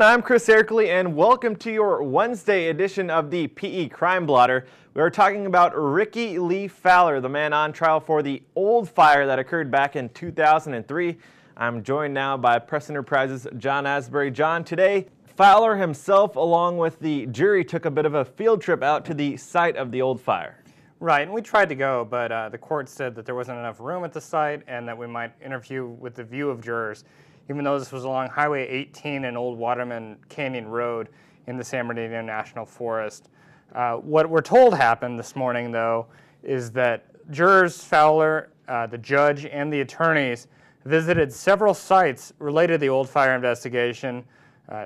I'm Chris Erkley, and welcome to your Wednesday edition of the PE Crime Blotter. We are talking about Rickie Lee Fowler, the man on trial for the old fire that occurred back in 2003. I'm joined now by Press Enterprises' John Asbury. John, today Fowler himself, along with the jury, took a bit of a field trip out to the site of the old fire. Right, and we tried to go, but the court said that there wasn't enough room at the site and that we might interview with the view of jurors, even though this was along Highway 18 and Old Waterman Canyon Road in the San Bernardino National Forest. What we're told happened this morning, though, is that jurors, Fowler, the judge, and the attorneys visited several sites related to the old fire investigation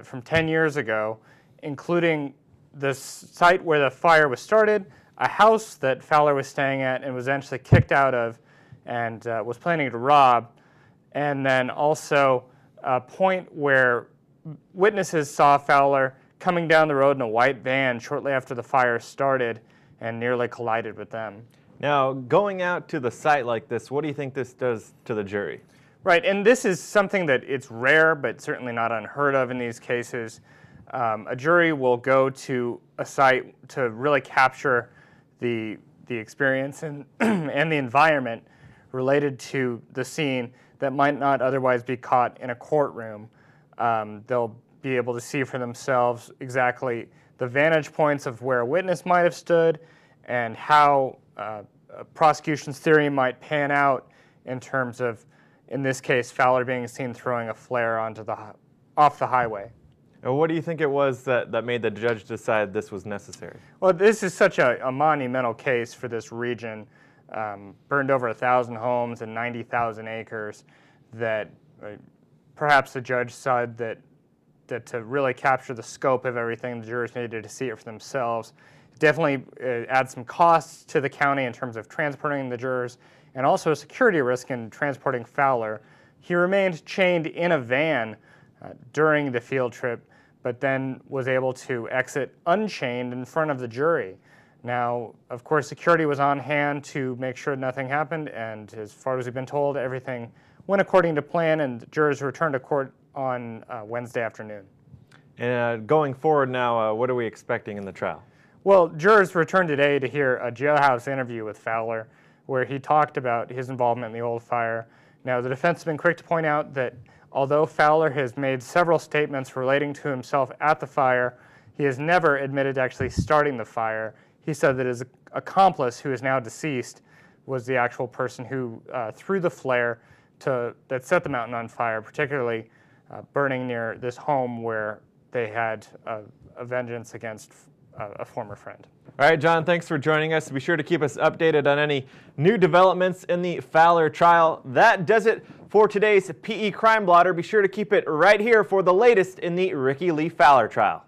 from 10 years ago, including the site where the fire was started, a house that Fowler was staying at and was eventually kicked out of and was planning to rob, and then also a point where witnesses saw Fowler coming down the road in a white van shortly after the fire started and nearly collided with them. Now, going out to the site like this, what do you think this does to the jury? Right, and this is something that it's rare, but certainly not unheard of in these cases. A jury will go to a site to really capture the experience and, and the environment related to the scene that might not otherwise be caught in a courtroom. They'll be able to see for themselves exactly the vantage points of where a witness might have stood and how a prosecution's theory might pan out in terms of, in this case, Fowler being seen throwing a flare off the highway. And what do you think it was that made the judge decide this was necessary? Well, this is such a monumental case for this region. Burned over 1,000 homes and 90,000 acres, that perhaps the judge said that to really capture the scope of everything, the jurors needed to see it for themselves. Definitely adds some costs to the county in terms of transporting the jurors, and also a security risk in transporting Fowler. He remained chained in a van during the field trip, but then was able to exit unchained in front of the jury. Now, of course, security was on hand to make sure nothing happened, and as far as we've been told, everything went according to plan, and jurors returned to court on Wednesday afternoon. And going forward now, what are we expecting in the trial? Well, jurors returned today to hear a jailhouse interview with Fowler, where he talked about his involvement in the old fire. Now, the defense has been quick to point out that although Fowler has made several statements relating to himself at the fire, he has never admitted to actually starting the fire. He said that his accomplice, who is now deceased, was the actual person who threw the flare that set the mountain on fire, particularly burning near this home where they had a vengeance against a former friend. All right, John, thanks for joining us. Be sure to keep us updated on any new developments in the Fowler trial. That does it for today's PE Crime Blotter. Be sure to keep it right here for the latest in the Rickie Lee Fowler trial.